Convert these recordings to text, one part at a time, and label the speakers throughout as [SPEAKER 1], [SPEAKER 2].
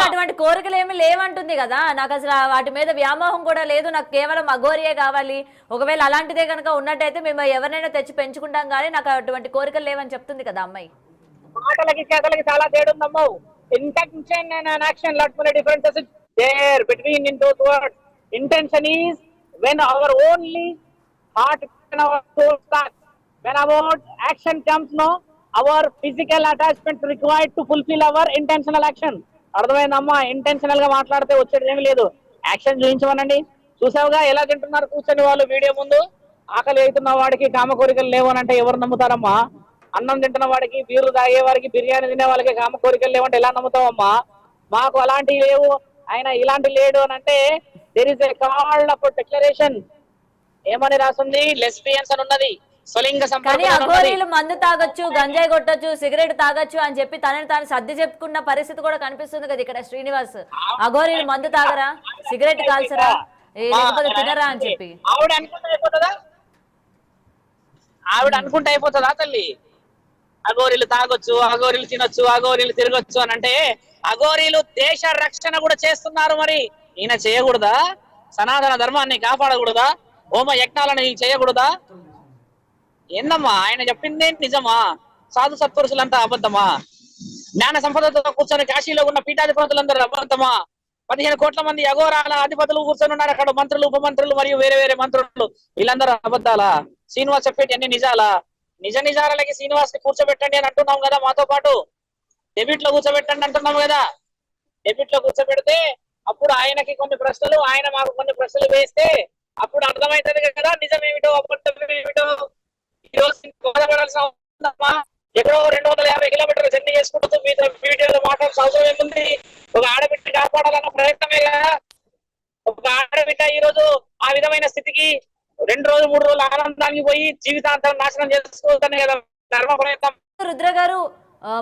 [SPEAKER 1] నాకు అటువంటి కోరికలు ఏమి లేవంటుంది కదా, నాకు అసలు వాటి మీద వ్యామోహం కూడా లేదు, నాకు కేవలం అఘోరియే కావాలి, ఒకవేళ అలాంటిదే కనుక ఉన్నట్టయితే మేము ఎవరినైనా తెచ్చి పెంచుకుంటాం కానీ నాకు అటువంటి కోరికలు లేవని చెప్తుంది కదా అమ్మాయి.
[SPEAKER 2] మాటలకి చేతలకి చాలా తేడా ఉందమ్మో. Intention and action lot many differences there between in those words. Intention is when our only heart and our soul starts. When our action comes, no, our physical attachment required to fulfill our intentional action. అర్థమైందమ్మా? Intentional గా మాట్లాడితే వచ్చేది ఏమి లేదు. Action చూపించమనండి. చూసావుగా ఎలా తింటున్నారు కూర్చొని వాళ్ళు వీడియో ముందు. ఆకలి అవుతున్న వాడికి కామ కోరికలు లేవనంటే ఎవరు నమ్ముతారమ్మా? అన్నం తింటున్న వాడికి, బీర్లు తాగే వాడికి, బిర్యానీ తినే వాళ్ళకి కామ కోరికలు లేవంటే ఎలా నమ్ముతావమ్మా? మాకు అలాంటివి లేవు, ఆయన ఇలాంటి లేడు అని అంటే there is a call of declaration. ఏమని రాసింది? లెస్బియన్స్ అని ఉన్నది, స్వలింగ
[SPEAKER 1] కానీ
[SPEAKER 2] సంపర్కం.
[SPEAKER 1] అఘోరీలు మందు తాగొచ్చు, గంజాయి కొట్టొచ్చు, సిగరెట్ తాగొచ్చు అని చెప్పి తనని తాను సర్ది చెప్పుకున్న పరిస్థితి కూడా కనిపిస్తుంది కదా ఇక్కడ శ్రీనివాస్. అఘోరీలు మందు తాగరా, సిగరెట్ కాల్చరా, లేకపోతే తినరా అని చెప్పి
[SPEAKER 2] ఆవిడ అనుకుంటే అయిపోతుందా? ఆవిడ అనుకుంటే అయిపోతుందా తల్లి? అఘోరీలు తాగొచ్చు, అఘోరీలు తినొచ్చు, అఘోరీలు తిరగొచ్చు అని అంటే అఘోరీలు దేశ రక్షణ కూడా చేస్తున్నారు. మరి ఈయన చేయకూడదా? సనాతన ధర్మాన్ని కాపాడకూడదా? హోమ యజ్ఞాలను చేయకూడదా? ఏందమ్మా ఆయన చెప్పింది నిజమా? సాధు సత్పురుషులంతా అబద్ధమా? జ్ఞాన సంపదతో కూర్చొని కాశీలో ఉన్న పీఠాధిపతులందరూ అబద్ధమా? 15 కోట్ల మంది అఘోరాల అధిపతులు కూర్చొని ఉన్నారు అక్కడ, మంత్రులు, ఉపమంత్రులు మరియు వేరే వేరే మంత్రులు, వీళ్ళందరూ అబద్ధాలా? శ్రీనివాస్ చెప్పేటి అన్ని నిజాలా? నిజాలకి శ్రీనివాస్ ని కూర్చోబెట్టండి అని అంటున్నాం కదా, మాతో పాటు డెబిట్ లో కూర్చోబెట్టండి అంటున్నాం కదా. డెబిట్ లో కూర్చోబెడితే అప్పుడు ఆయనకి కొన్ని ప్రశ్నలు, ఆయన మాకు కొన్ని ప్రశ్నలు వేస్తే అప్పుడు అర్థమవుతుంది కదా నిజమేమిటో అబద్ధం ఏమిటో. ఈ రోజు బాధపడాల్సిన అవసరమా? ఎక్కడో 250 కిలోమీటర్లు జర్నీ చేసుకుంటూ మీతో వీడియోలో మాట్లాడాల్సిన అవసరం ఏముంది? ఒక ఆడబిడ్డ కాపాడాలన్న ప్రయత్నమే కదా. ఒక ఆడబిడ్డ ఈ రోజు ఆ విధమైన స్థితికి 2 రోజులు 3 రోజులు ఆనందానికి పోయి జీవితాంతం నాశనం చేసుకోవద్దనే కదా ధర్మ ప్రయత్నం.
[SPEAKER 1] రుద్ర గారు,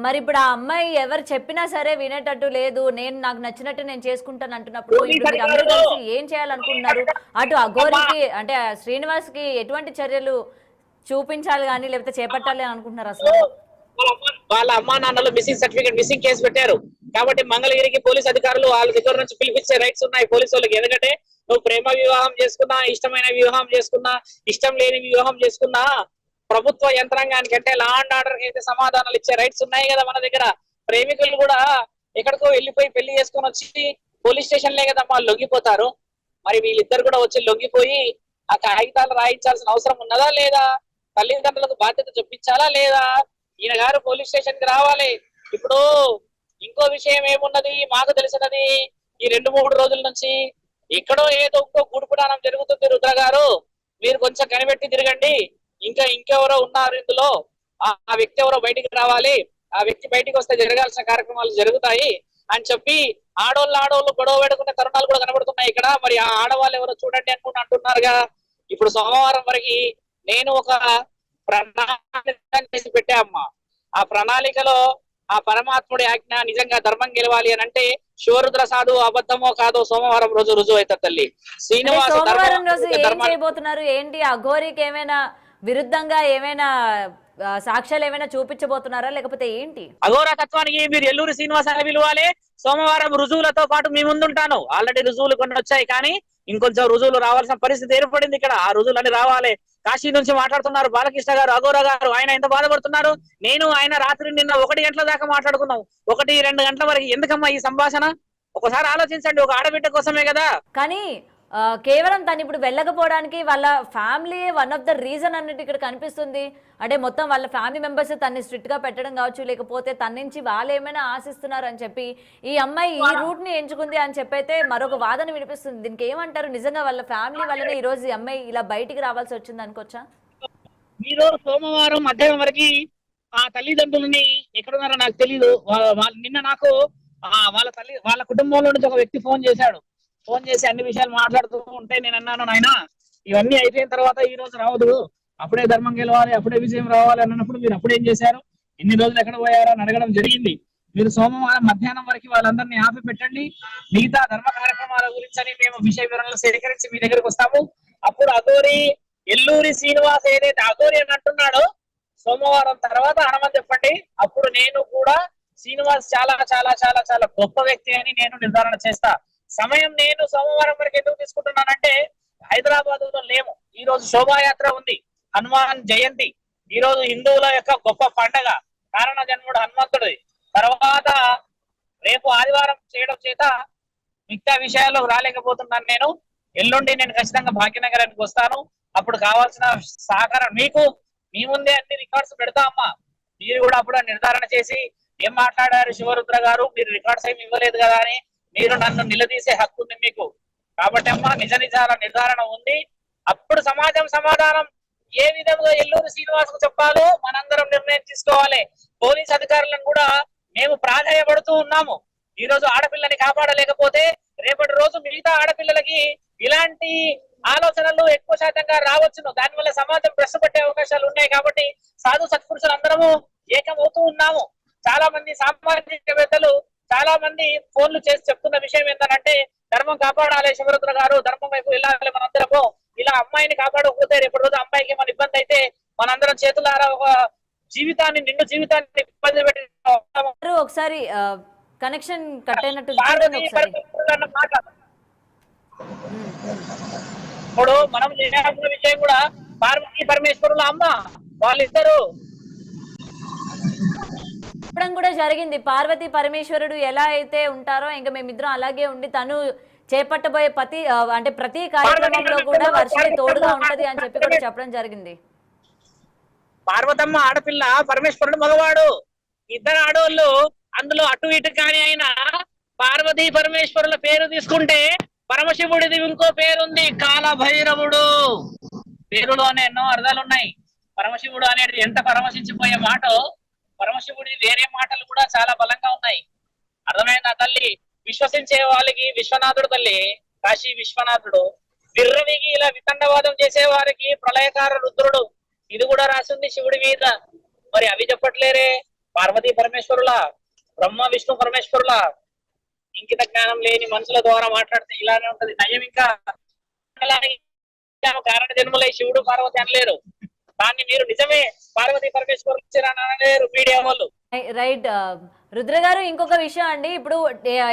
[SPEAKER 1] మరి ఇప్పుడు ఆ అమ్మాయి ఎవరు చెప్పినా సరే వినేటట్టు లేదు, నేను నాకు నచ్చినట్టు నేను చేసుకుంటాను అంటున్నప్పుడు ఇప్పుడు మీరు అందరూ కలిసి ఏం చేయాలనుకుంటున్నారు? అటు అఘోరికి అంటే శ్రీనివాస్ కి ఎటువంటి చర్యలు చూపించాలి కానీ లేకపోతే చేపట్టాలి అని అనుకుంటున్నారు అసలు?
[SPEAKER 2] వాళ్ళ అమ్మా నాన్నలు మిస్సింగ్ సర్టిఫికేట్, మిస్సింగ్ కేసు పెట్టారు కాబట్టి మంగళగిరికి పోలీస్ అధికారులు వాళ్ళ దగ్గర నుంచి పిలిపించే రైట్స్ ఉన్నాయి పోలీసు వాళ్ళకి. ఎందుకంటే నువ్వు ప్రేమ వివాహం చేసుకున్నా, ఇష్టమైన వివాహం చేసుకున్నా, ఇష్టం లేని వివాహం చేసుకున్నా ప్రభుత్వ యంత్రాంగానికి అంటే లా అండ్ ఆర్డర్ కి అయితే సమాధానాలు ఇచ్చే రైట్స్ ఉన్నాయి కదా మన దగ్గర. ప్రేమికులు కూడా ఎక్కడికో వెళ్ళిపోయి పెళ్లి చేసుకొని వచ్చి పోలీస్ స్టేషన్లే కదా వాళ్ళు లొంగిపోతారు. మరి వీళ్ళిద్దరు కూడా వచ్చి లొంగిపోయి ఆ కాగితాలు రాయించాల్సిన అవసరం ఉన్నదా లేదా? తల్లిదండ్రులకు బాధ్యత చూపించాలా లేదా? ఈయన గారు పోలీస్ స్టేషన్ కి రావాలి. ఇప్పుడు ఇంకో విషయం ఏమున్నది మాకు తెలిసినది, ఈ 2-3 రోజుల నుంచి ఎక్కడో ఏదో ఇంకో గుడిపుడానం జరుగుతుంది. రుద్ర గారు మీరు కొంచెం కనిపెట్టి తిరగండి. ఇంకెవరో ఉన్నారు ఇందులో, ఆ వ్యక్తి ఎవరో బయటికి రావాలి, ఆ వ్యక్తి బయటికి వస్తే జరగాల్సిన కార్యక్రమాలు జరుగుతాయి అని చెప్పి ఆడోళ్ళు గొడవ పెట్టుకునే తరుణాలు కూడా కనబడుతున్నాయి ఇక్కడ. మరి ఆ ఆడవాళ్ళు ఎవరో చూడండి అనుకుని అంటున్నారుగా. ఇప్పుడు సోమవారం వరకు నేను ఒక ప్రణాళిక చేసి పెట్టా అమ్మా. ఆ ప్రణాళికలో ఆ పరమాత్ముడి ఆజ్ఞ నిజంగా ధర్మం గెలవాలి అని అంటే శివరుద్ర సాధు అబద్ధమో కాదో సోమవారం రోజు రుజువు అవుతుంది తల్లి.
[SPEAKER 1] శ్రీనివాస్ సోమవారం రోజు ఏం చేయబోతున్నారు ఏంటి? అఘోరికి ఏమైనా విరుద్ధంగా ఏమైనా సాక్ష్యాలు ఏమైనా చూపించబోతున్నారా లేకపోతే ఏంటి?
[SPEAKER 2] అఘోర తత్వానికి మీరు ఎల్లూరి శ్రీనివాస్ అని పిలవాలి. సోమవారం రుజువులతో పాటు మీ ముందుంటాను. ఆల్రెడీ రుజువులు కొన్ని వచ్చాయి కానీ ఇంకొంచెం రుజువులు రావాల్సిన పరిస్థితి ఏర్పడింది ఇక్కడ. ఆ రుజువులు అన్ని రావాలి. కాశీ నుంచి మాట్లాడుతున్నారు బాలకృష్ణ గారు, అఘోర గారు, ఆయన ఎంత బాధపడుతున్నారు. నేను ఆయన రాత్రి నిన్న 1 గంటల దాకా మాట్లాడుకున్నాం. 1-2 గంటల వరకు ఎందుకమ్మా ఈ సంభాషణ? ఒకసారి ఆలోచించండి, ఒక ఆడబిడ్డ కోసమే కదా.
[SPEAKER 1] కానీ కేవలం తను ఇప్పుడు వెళ్ళకపోవడానికి వాళ్ళ family one of the reason అన్నట్టు ఇక్కడ కనిపిస్తుంది. అంటే మొత్తం వాళ్ళ ఫ్యామిలీ మెంబర్స్ తన్ని స్ట్రిక్ట్ గా పెట్టడం కావచ్చు, లేకపోతే తన నుంచి వాళ్ళు ఏమైనా ఆశిస్తున్నారు అని చెప్పి ఈ అమ్మాయి ఈ రూట్ ని ఎంచుకుంది అని చెప్పైతే మరొక వాదన వినిపిస్తుంది. దీనికి ఏమంటారు? నిజంగా వాళ్ళ ఫ్యామిలీ వల్లనే ఈ రోజు ఈ అమ్మాయి ఇలా బయటికి రావాల్సి వచ్చింది అనుకోవచ్చా?
[SPEAKER 2] మీరు సోమవారం మధ్యాహ్నం వరకు ఆ తల్లిదండ్రులని ఎక్కడున్నారో నాకు తెలియదు. నిన్న నాకు వాళ్ళ కుటుంబంలో నుంచి ఒక వ్యక్తి ఫోన్ చేసి అన్ని విషయాలు మాట్లాడుతూ ఉంటే నేను అన్నాను, నాయన ఇవన్నీ అయిపోయిన తర్వాత ఈ రోజు రావద్దు, అప్పుడే ధర్మం గెలవాలి, అప్పుడే విజయం రావాలి అని అన్నప్పుడు మీరు అప్పుడేం చేశారు? ఇన్ని రోజులు ఎక్కడ పోయారో అని అడగడం జరిగింది. మీరు సోమవారం మధ్యాహ్నం వరకు వాళ్ళందరినీ ఆపి పెట్టండి. మిగతా ధర్మ కార్యక్రమాల గురించి అని మేము విషయ వివరాలు సేకరించి మీ దగ్గరికి వస్తాము. అప్పుడు అఘోరి ఎల్లూరి శ్రీనివాస్ ఏదైతే అఘోరి అని అంటున్నాడో సోమవారం తర్వాత అనమని చెప్పండి. అప్పుడు నేను కూడా శ్రీనివాస్ చాలా చాలా చాలా చాలా గొప్ప వ్యక్తి అని నేను నిర్ధారణ చేస్తా. సమయం నేను సోమవారం వరకు ఎందుకు తీసుకుంటున్నానంటే హైదరాబాద్ లో లేము. ఈ రోజు శోభాయాత్ర ఉంది, హనుమాన్ జయంతి, ఈ రోజు హిందువుల యొక్క గొప్ప పండగ కారణ జన్ముడు హనుమంతుడి. తర్వాత రేపు ఆదివారం చేయడం చేత మిగతా విషయాల్లో రాలేకపోతున్నాను నేను. ఎల్లుండి నేను ఖచ్చితంగా భాగ్యనగరానికి వస్తాను. అప్పుడు కావాల్సిన సహకారం మీకు మీ ముందే అన్ని రికార్డ్స్ పెడతా అమ్మా. మీరు కూడా అప్పుడు నిర్ధారణ చేసి ఏం మాట్లాడారు శివరుద్ర గారు, మీరు రికార్డ్స్ ఏమి ఇవ్వలేదు కదా అని మీరు నన్ను నిలదీసే హక్కు ఉంది మీకు. కాబట్టి అమ్మా నిజ నిజాల నిర్ధారణ ఉంది. అప్పుడు సమాధానం ఏ విధంగా ఎల్లూరు శ్రీనివాస్ కు చెప్పాలో మనందరం నిర్ణయం తీసుకోవాలి. పోలీస్ అధికారులను కూడా మేము ప్రాధాన్యపడుతూ ఉన్నాము. ఈ రోజు ఆడపిల్లని కాపాడలేకపోతే రేపటి రోజు మిగతా ఆడపిల్లలకి ఇలాంటి ఆలోచనలు ఎక్కువ శాతంగా రావచ్చును. దానివల్ల సమాజం ప్రశ్నపట్టే అవకాశాలు ఉన్నాయి. కాబట్టి సాధు సత్పురుషులు అందరము ఏకమవుతూ ఉన్నాము. చాలా మంది సామాజికవేత్తలు చాలా మంది ఫోన్లు చేసి చెప్తున్న విషయం ఏంటంటే ధర్మం కాపాడాలి శివరుద్ర గారు, ధర్మం వైపు వెళ్ళాలి మనందరము. ఇలా అమ్మాయిని కాపాడకపోతే రేపటి రోజు అమ్మాయికి మన ఇబ్బంది అయితే మనందరం చేతులారా ఒక జీవితాన్ని నిండు జీవితాన్ని ఇబ్బంది పెట్టి
[SPEAKER 1] ఒకసారి కనెక్షన్ కట్ అయినట్టు చూడండి ఒకసారి.
[SPEAKER 2] ఇప్పుడు మనం చేయాల్సిన విషయం కూడా పార్వతీ పరమేశ్వరుల అమ్మ వాళ్ళిద్దరు
[SPEAKER 1] చెప్పడం కూడా జరిగింది. పార్వతీ పరమేశ్వరుడు ఎలా అయితే ఉంటారో ఇంకా మేమిద్దరం అలాగే ఉండి తను చేపట్టబోయే ప్రతి కార్యక్రమంలో కూడా వర్షిని తోడుగా ఉంటది అని చెప్పి కూడా చెప్పడం జరిగింది.
[SPEAKER 2] పార్వతమ్మ ఆడపిల్ల, పరమేశ్వరుడు మగవాడు, ఇద్దరు ఆడవాళ్ళు. అందులో అటు ఇటు కాని అయినా పార్వతీ పరమేశ్వరుల పేరు తీసుకుంటే పరమశివుడిది ఇంకో పేరుంది కాలభైరవుడు. పేరులోనే ఎన్నో అర్థాలు ఉన్నాయి. పరమశివుడు అనేది ఎంత పరమశించిపోయే మాట, పరమశివుడి వేరే మాటలు కూడా చాలా బలంగా ఉన్నాయి. అర్థమైందా తల్లి? విశ్వసించే వాళ్ళకి విశ్వనాథుడు తల్లి, కాశీ విశ్వనాథుడు. విర్రవిగి ఇలా వితండవాదం చేసే వారికి ప్రళయకార రుద్రుడు. ఇది కూడా రాసింది శివుడి మీద. మరి అవి చెప్పట్లేరే పార్వతీ పరమేశ్వరుల, బ్రహ్మ విష్ణు పరమేశ్వరుల. ఇంకిత జ్ఞానం లేని మనుషుల ద్వారా మాట్లాడితే ఇలానే ఉంటది. నయం ఇంకా కారణ జన్మలై శివుడు పార్వతి అనలేరు. దాన్ని మీరు నిజమే పార్వతీ పరమేశ్వరులు అనలేరు మీడియా వాళ్ళు.
[SPEAKER 1] రైట్ రుద్ర గారు, ఇంకొక విషయం అండి. ఇప్పుడు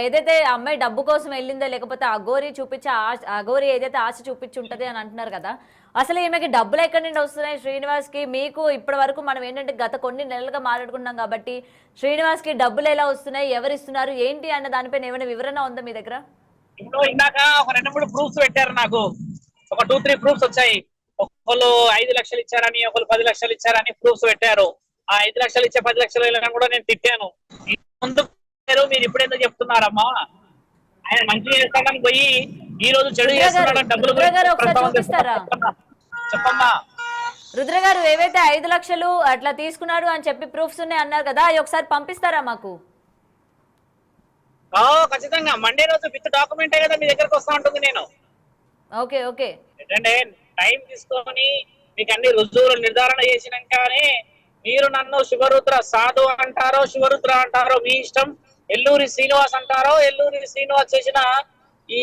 [SPEAKER 1] ఏదైతే అమ్మాయి డబ్బు కోసం వెళ్ళిందో లేకపోతే అఘోరి చూపించే అఘోరి ఏదైతే ఆశ చూపించి ఉంటది అని అంటున్నారు కదా, అసలు ఈమెకి డబ్బులు ఎక్కడి నుండి వస్తున్నాయి శ్రీనివాస్ కి? మీకు ఇప్పటి వరకు మనం ఏంటంటే గత కొన్ని నెలలుగా మాట్లాడుకున్నాం కాబట్టి శ్రీనివాస్ కి డబ్బులు ఎలా వస్తున్నాయి, ఎవరు ఇస్తున్నారు, ఏంటి అన్న దానిపైన ఏమైనా వివరణ ఉందా మీ దగ్గర?
[SPEAKER 2] ఇప్పుడు ఇందాక ఒక 2-3 ప్రూఫ్స్ పెట్టారు నాకు. ఒక 2-3 ప్రూఫ్స్ వచ్చాయి. ఒకళ్ళు 5 లక్షలు ఇచ్చారని, ఒకళ్ళు 10 లక్షలు ఇచ్చారని ప్రూఫ్స్ పెట్టారు. ఆ 5 లక్షలు ఇచ్చే 10 లక్షలు వెళ్ళినా కూడా నేను తిట్టాను. ముందు మీరు ఇప్పుడు ఎందుకు చెప్తున్నారమ్మా? ఆయన మంచి చేస్తాడని పోయి ఈ రోజు చెడు చేస్తున్నాడని డబ్బులు చెప్పమ్మా.
[SPEAKER 1] రుద్ర గారు, ఏవైతే 5 లక్షలు అట్లా తీసుకున్నాడు అని చెప్పి ప్రూఫ్స్ ఉన్నాయి అన్నారు కదా, అవి ఒకసారి పంపిస్తారా మాకు?
[SPEAKER 2] ఖచ్చితంగా మండే రోజు విత్ డాక్యుమెంటే కదా మీ దగ్గరకు వస్తా ఉంటుంది. నేను
[SPEAKER 1] ఓకే ఓకే
[SPEAKER 2] ఏంటంటే టైం తీసుకొని మీకు అన్ని రుజువులు నిర్ధారణ చేసినాకనే మీరు నన్ను శివరుద్ర సాధు అంటారో శివరుద్ర అంటారో మీ ఇష్టం. ఎల్లూరి శ్రీనివాస్ అంటారో ఎల్లూరి శ్రీనివాస్ చేసిన ఈ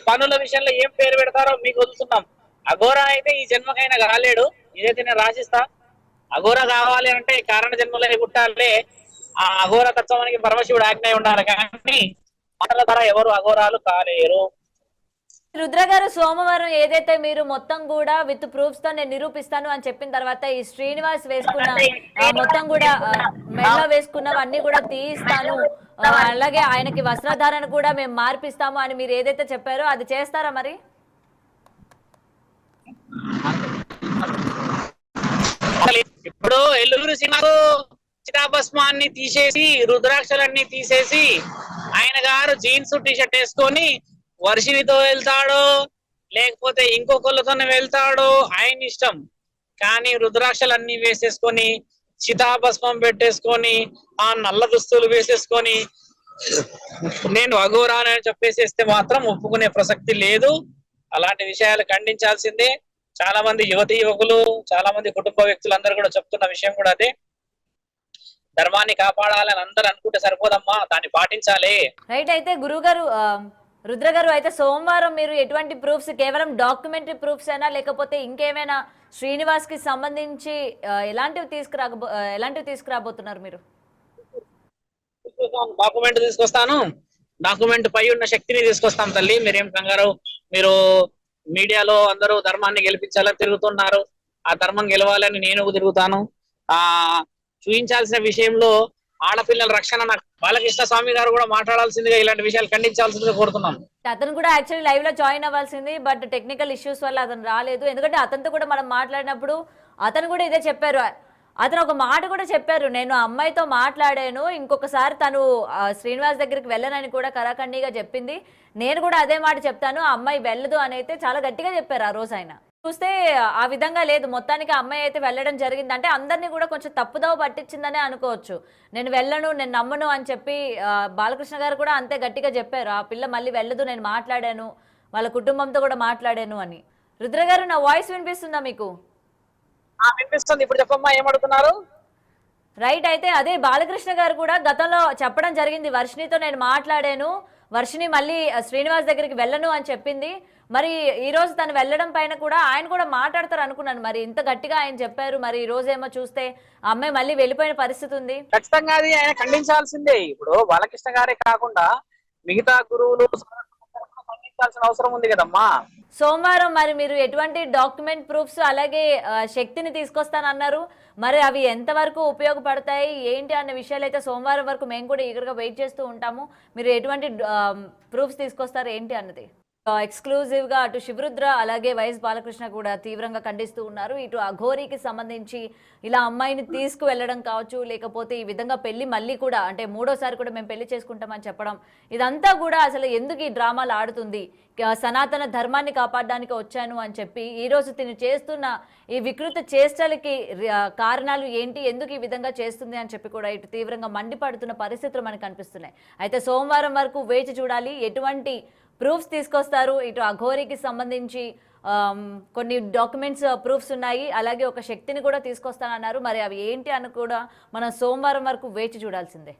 [SPEAKER 2] పనుల విషయంలో ఏం పేరు పెడతారో మీకు వదులుతున్నాం. అఘోరా అయితే ఈ జన్మకైనా కాలేడు, ఇదైతే నేను రాసిస్తా. అఘోరా కావాలి అంటే కారణ జన్మలో పుట్టాలే. ఆ అఘోర తత్వానికి పరమశివుడు ఆజ్ఞ ఉండాలి, కానీ మాటల ద్వారా ఎవరు అఘోరాలు కాలేరు.
[SPEAKER 1] రుద్ర గారు, సోమవారం ఏదైతే మీరు మొత్తం కూడా విత్ ప్రూఫ్స్ తో నేను నిరూపిస్తాను అని చెప్పిన తర్వాత ఈ శ్రీనివాస్ వేసుకున్న మొత్తం కూడా మెడలో వేసుకున్నవన్నీ కూడా తీయిస్తాను, అలాగే ఆయనకి వస్త్రధారణ కూడా మేము మార్పిస్తాము అని మీరు ఏదైతే చెప్పారో అది చేస్తారా మరి?
[SPEAKER 2] ఇప్పుడు ఎల్లూరు శ్రీనివాసు చితాభస్మాన్ని తీసేసి రుద్రాక్షలన్నీ తీసేసి ఆయన గారు జీన్స్ టీషర్ట్ వేసుకొని వర్షినితో వెళ్తాడు, లేకపోతే ఇంకొకళ్ళతోనే వెళ్తాడు, ఆయన ఇష్టం. కానీ రుద్రాక్షలన్నీ వేసేసుకొని చితాభస్మం పెట్టేసుకొని ఆ నల్ల దుస్తులు వేసేసుకొని నేను అఘోరానని చెప్పేసేస్తే మాత్రం ఒప్పుకునే ప్రసక్తి లేదు. అలాంటి విషయాలు ఖండించాల్సిందే. చాలా మంది యువతి యువకులు, చాలా మంది కుటుంబ వ్యక్తులందరూ కూడా చెప్తున్న విషయం కూడా అదే. ధర్మాన్ని కాపాడాలని అందరూ అనుకుంటే సరిపోదమ్మా, దాన్ని పాటించాలి.
[SPEAKER 1] రైట్. అయితే గురువు గారు, రుద్ర గారు, అయితే సోమవారం మీరు ఎటువంటి ప్రూఫ్స్, కేవలం డాక్యుమెంటరీ ప్రూఫ్స్ అయినా లేకపోతే ఇంకేమైనా శ్రీనివాస్ కి సంబంధించి ఎలాంటివి తీసుకురాబోతున్నారు మీరు?
[SPEAKER 2] డాక్యుమెంట్ తీసుకొస్తాను, డాక్యుమెంట్ పై ఉన్న శక్తిని తీసుకొస్తాం తల్లి, మీరేం కంగారు. మీరు మీడియాలో అందరూ ధర్మాన్ని గెలిపించాలని తిరుగుతున్నారు, ఆ ధర్మం గెలవాలని నేను తిరుగుతాను. ఆ చూపించాల్సిన విషయంలో ఆడపిల్లల రక్షణ నాకు బాలకృష్ణ స్వామి గారు కూడా మాట్లాడాల్సిందిగా, ఇలాంటి విషయాలు ఖండించాల్సిందిగా కోరుతున్నాం.
[SPEAKER 1] అతను కూడా యాక్చువల్లీ లైవ్ లో జాయిన్ అవ్వాల్సింది, బట్ టెక్నికల్ ఇష్యూస్ వల్ల అతను రాలేదు. ఎందుకంటే అతనితో కూడా మనం మాట్లాడినప్పుడు అతను కూడా ఇదే చెప్పారు. అతను ఒక మాట కూడా చెప్పారు, నేను ఆ అమ్మాయితో మాట్లాడాను, ఇంకొకసారి తను శ్రీనివాస్ దగ్గరికి వెళ్ళనని కూడా కరాఖండిగా చెప్పింది. నేను కూడా అదే మాట చెప్తాను, ఆ అమ్మాయి వెళ్ళదు అని అయితే చాలా గట్టిగా చెప్పారు ఆ రోజు ఆయన. చూస్తే ఆ విధంగా లేదు, మొత్తానికి ఆ అమ్మాయి అయితే వెళ్ళడం జరిగింది. అంటే అందరినీ కూడా కొంచెం తప్పుదోవ పట్టించిందనే అనుకోవచ్చు. నేను వెళ్ళను, నేను నమ్మను అని చెప్పి బాలకృష్ణ గారు కూడా అంతే గట్టిగా చెప్పారు, ఆ పిల్ల మళ్ళీ వెళ్ళదు, నేను మాట్లాడాను, వాళ్ళ కుటుంబంతో కూడా మాట్లాడాను అని. రుద్ర గారు, నా వాయిస్ వినిపిస్తుందా మీకు?
[SPEAKER 2] వినిపిస్తుంది, ఇప్పుడు చెప్పమ్మా, ఏమడుగుతున్నారు?
[SPEAKER 1] రైట్. అయితే అదే బాలకృష్ణ గారు కూడా గతంలో చెప్పడం జరిగింది, వర్షినితో నేను మాట్లాడాను, వర్షిని మళ్ళీ శ్రీనివాస్ దగ్గరికి వెళ్ళను అని చెప్పింది. మరి ఈ రోజు తను వెళ్ళడం పైన కూడా ఆయన కూడా మాట్లాడతారు అనుకున్నాను, మరి ఇంత గట్టిగా ఆయన చెప్పారు, మరి ఈ రోజు ఏమో చూస్తే ఆ అమ్మాయి మళ్ళీ వెళ్ళిపోయిన పరిస్థితి ఉంది.
[SPEAKER 2] ఖచ్చితంగా అది ఆయన ఖండించాల్సిందే. ఇప్పుడు బాలకృష్ణ గారే కాకుండా మిగతా గురువులు ఖండించాల్సిన అవసరం ఉంది కదమ్మా.
[SPEAKER 1] సోమవారం మరి మీరు ఎటువంటి డాక్యుమెంట్ ప్రూఫ్స్ అలాగే శక్తిని తీసుకొస్తానన్నారు, మరి అవి ఎంతవరకు ఉపయోగపడతాయి ఏంటి అనే విషయాలు అయితే సోమవారం వరకు మేము కూడా ఈగర్గా వెయిట్ చేస్తూ ఉంటాము. మీరు ఎటువంటి ప్రూఫ్స్ తీసుకొస్తారు ఏంటి అన్నది ఎక్స్క్లూజివ్ గా అటు శివరుద్ర అలాగే వైఎస్ బాలకృష్ణ కూడా తీవ్రంగా ఖండిస్తూ ఉన్నారు. ఇటు అఘోరీకి సంబంధించి ఇలా అమ్మాయిని తీసుకువెళ్ళడం కావచ్చు, లేకపోతే ఈ విధంగా పెళ్లి మళ్ళీ కూడా అంటే మూడోసారి కూడా మేము పెళ్లి చేసుకుంటామని చెప్పడం, ఇదంతా కూడా అసలు ఎందుకు ఈ డ్రామాలు ఆడుతుంది, సనాతన ధర్మాన్ని కాపాడడానికి వచ్చాను అని చెప్పి ఈ రోజు తిని చేస్తున్న ఈ వికృత చేష్టలకి కారణాలు ఏంటి, ఎందుకు ఈ విధంగా చేస్తుంది అని చెప్పి కూడా ఇటు తీవ్రంగా మండిపడుతున్న పరిస్థితులు మనకు కనిపిస్తున్నాయి. అయితే సోమవారం వరకు వేచి చూడాలి ఎటువంటి ప్రూఫ్స్ తీసుకొస్తారు. ఇటు అఘోరీకి సంబంధించి కొన్ని డాక్యుమెంట్స్ ప్రూఫ్స్ ఉన్నాయి, అలాగే ఒక శక్తిని కూడా తీసుకొస్తానన్నారు. మరి అవి ఏంటి అని కూడా మనం సోమవారం వరకు వేచి చూడాల్సిందే.